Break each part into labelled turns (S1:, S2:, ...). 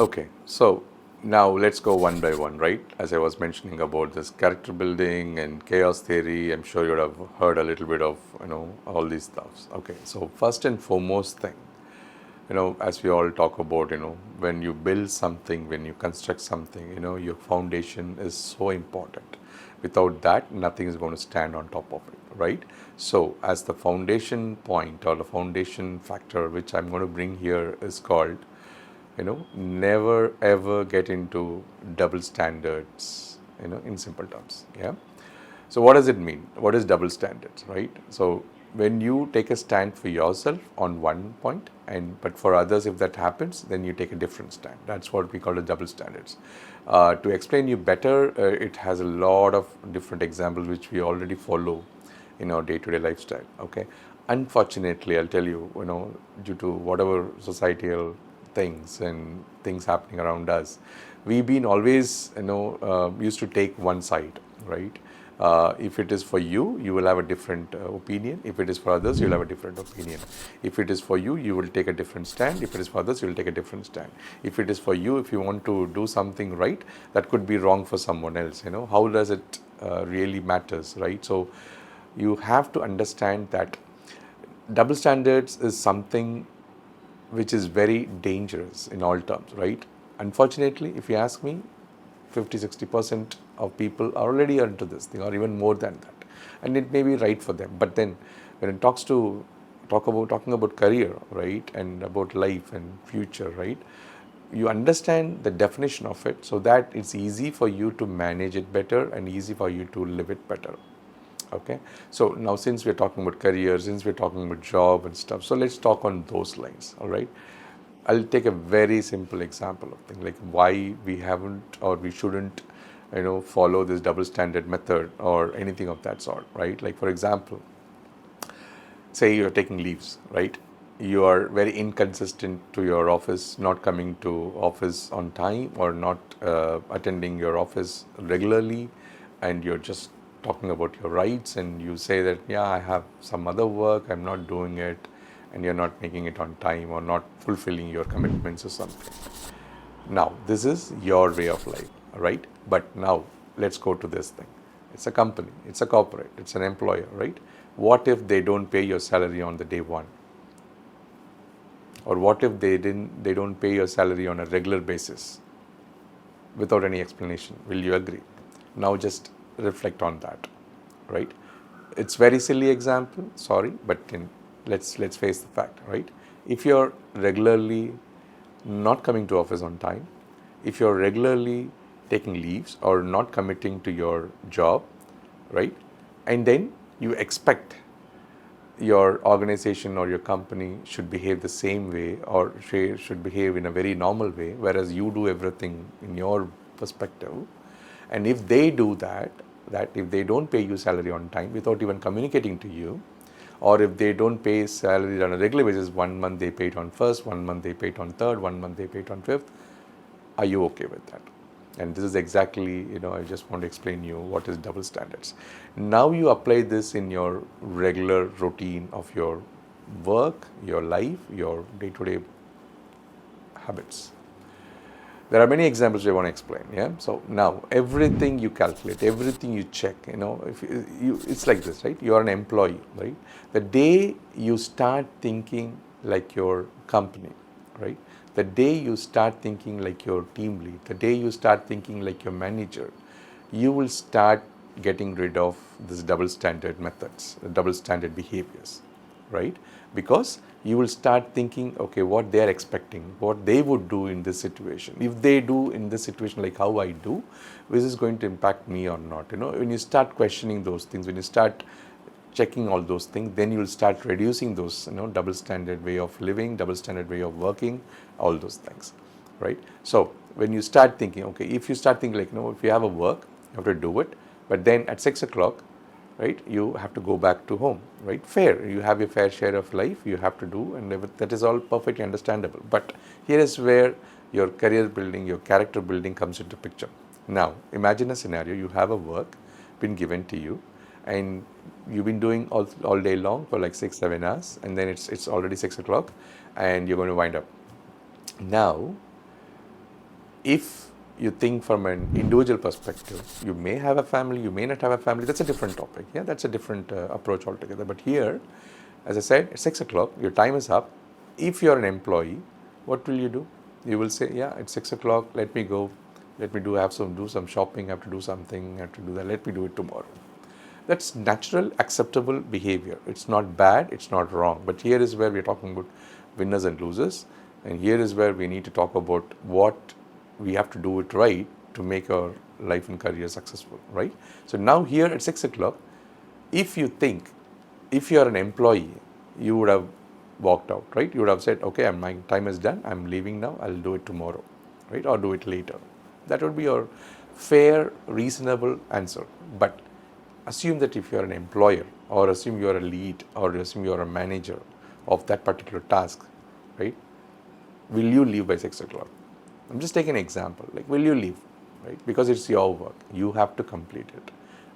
S1: Okay, so now let's go one by one, right? As I was mentioning about this character building and chaos theory, I'm sure you would have heard a little bit of, all these stuffs. Okay, so first and foremost thing, as we all talk about, when you build something, when you construct something, your foundation is so important. Without that, nothing is going to stand on top of it, right? So, as the foundation point or the foundation factor, which I'm going to bring here, is called, never ever get into double standards, in simple terms. Yeah. So what does it mean? What is double standards, right? So when you take a stand for yourself on one point, and but for others, if that happens, then you take a different stand. That's what we call the double standards. To explain you better, it has a lot of different examples which we already follow in our day-to-day lifestyle. Okay. Unfortunately, I'll tell you, due to whatever societal things and things happening around us, we've been always, used to take one side, right? If it is for you, you will have a different opinion. If it is for others, you'll have a different opinion. If it is for you, you will take a different stand. If it is for others, you will take a different stand. If it is for you, if you want to do something right, that could be wrong for someone else. How does it really matters, right? So you have to understand that double standards is something which is very dangerous in all terms, right? Unfortunately, if you ask me, 50-60% of people are already into this thing, or even more than that, and it may be right for them. But then, when it talking about career, right, and about life and future, right, you understand the definition of it, so that it's easy for you to manage it better and easy for you to live it better. Okay, so now since we're talking about career, since we're talking about job and stuff, so let's talk on those lines. All right, I'll take a very simple example of thing, like why we haven't or we shouldn't, follow this double standard method or anything of that sort, right? Like for example, say you're taking leaves, right? You are very inconsistent to your office, not coming to office on time or not attending your office regularly, and you're just talking about your rights, and you say that, yeah, I have some other work, I'm not doing it, and you're not making it on time or not fulfilling your commitments or something. Now, this is your way of life, right? But now, let's go to this thing. It's a company, it's a corporate, it's an employer, right? What if they don't pay your salary on the day one? Or what if they don't pay your salary on a regular basis without any explanation? Will you agree? Now just reflect on that, right? It's very silly example, sorry, but let's face the fact, right? If you're regularly not coming to office on time, if you're regularly taking leaves or not committing to your job, right? And then you expect your organization or your company should behave the same way or should behave in a very normal way, whereas you do everything in your perspective. And if they do that if they don't pay you salary on time without even communicating to you, or if they don't pay salary on a regular basis, 1 month they pay it on first, 1 month they pay it on third, 1 month they pay it on fifth, are you okay with that? And this is exactly, I just want to explain you what is double standards. Now you apply this in your regular routine of your work, your life, your day-to-day habits. There are many examples I want to explain. Yeah. So now everything you calculate, everything you check, if it's like this, right? You are an employee, right? The day you start thinking like your company, right? The day you start thinking like your team lead, the day you start thinking like your manager, you will start getting rid of this double standard methods, double standard behaviors, right? Because you will start thinking, okay, what they are expecting, what they would do in this situation. If they do in this situation like how I do, this is going to impact me or not. When you start questioning those things, when you start checking all those things, then you will start reducing those, double standard way of living, double standard way of working, all those things, right? So when you start thinking, okay, if you start thinking like, if you have a work, you have to do it, but then at 6 o'clock, right, you have to go back to home, right? Fair, you have your fair share of life you have to do, and that is all perfectly understandable. But here is where your career building, your character building comes into picture. Now imagine a scenario: you have a work been given to you, and you've been doing all day long for like 6-7 hours, and then it's already 6 o'clock and you're going to wind up. Now If you think from an individual perspective, you may have a family, you may not have a family, that's a different topic. Yeah, that's a different approach altogether. But here, as I said, at 6 o'clock, your time is up. If you're an employee, what will you do? You will say, yeah, it's 6 o'clock, let me go, let me do some shopping, I have to do something, I have to do that, let me do it tomorrow. That's natural, acceptable behavior. It's not bad, it's not wrong. But here is where we're talking about winners and losers. And here is where we need to talk about what we have to do it right to make our life and career successful, right? So now here at 6 o'clock, if you think, if you are an employee, you would have walked out, right? You would have said, okay, my time is done, I'm leaving now, I'll do it tomorrow, right? Or do it later. That would be your fair, reasonable answer. But assume that if you are an employer, or assume you are a lead, or assume you are a manager of that particular task, right? Will you leave by 6 o'clock? I'm just taking an example, like will you leave, right? Because it's your work, you have to complete it.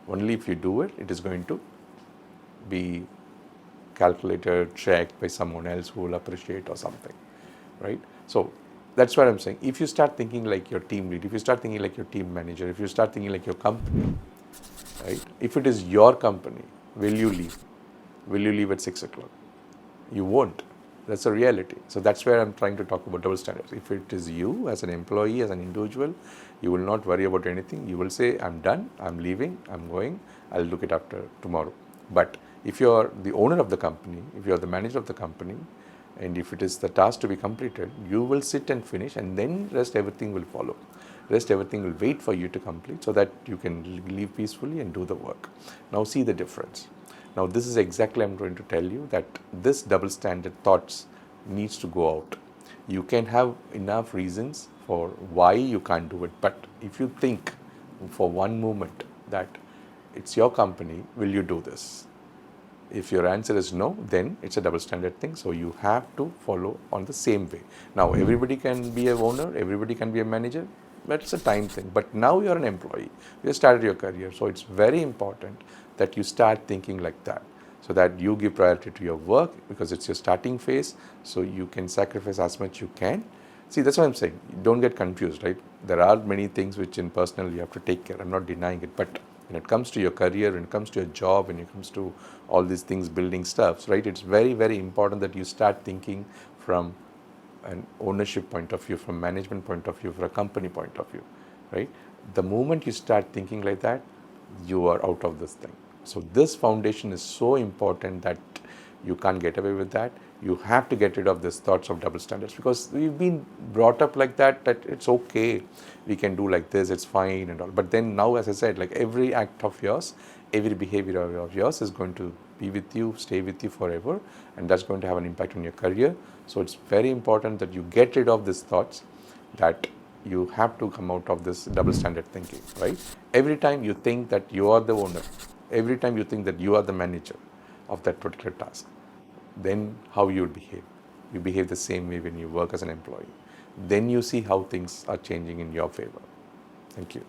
S1: Only if you do it, it is going to be calculated, checked by someone else who will appreciate or something, right? So that's what I'm saying. If you start thinking like your team lead, if you start thinking like your team manager, if you start thinking like your company, right? If it is your company, will you leave? Will you leave at 6 o'clock? You won't. That's a reality. So that's where I'm trying to talk about double standards. If it is you as an employee, as an individual, you will not worry about anything. You will say, I'm done, I'm leaving, I'm going, I'll look it after tomorrow. But if you're the owner of the company, if you're the manager of the company, and if it is the task to be completed, you will sit and finish, and then rest everything will follow. Rest everything will wait for you to complete so that you can leave peacefully and do the work. Now see the difference. Now this is exactly I'm going to tell you that this double standard thoughts needs to go out. You can have enough reasons for why you can't do it, but if you think for one moment that it's your company, will you do this? If your answer is no, then it's a double standard thing. So you have to follow on the same way. Now everybody can be a owner, everybody can be a manager. That's a time thing. But now you're an employee. You started your career. So it's very important that you start thinking like that. So that you give priority to your work because it's your starting phase. So you can sacrifice as much you can. See, that's what I'm saying. Don't get confused, right? There are many things which in personal you have to take care. I'm not denying it. But when it comes to your career, when it comes to your job, when it comes to all these things, building stuff, right? It's very, very important that you start thinking from an ownership point of view, from management point of view, from a company point of view, right? The moment you start thinking like that, you are out of this thing. So this foundation is so important that you can't get away with that. You have to get rid of these thoughts of double standards because we've been brought up like that it's okay, we can do like this, it's fine and all. But then now, as I said, like every act of yours, every behavior of yours is going to be with you, stay with you forever, and that's going to have an impact on your career. So it's very important that you get rid of these thoughts, that you have to come out of this double standard thinking, right? Every time you think that you are the owner, every time you think that you are the manager of that particular task, then how you will behave. You behave the same way when you work as an employee. Then you see how things are changing in your favor. Thank you.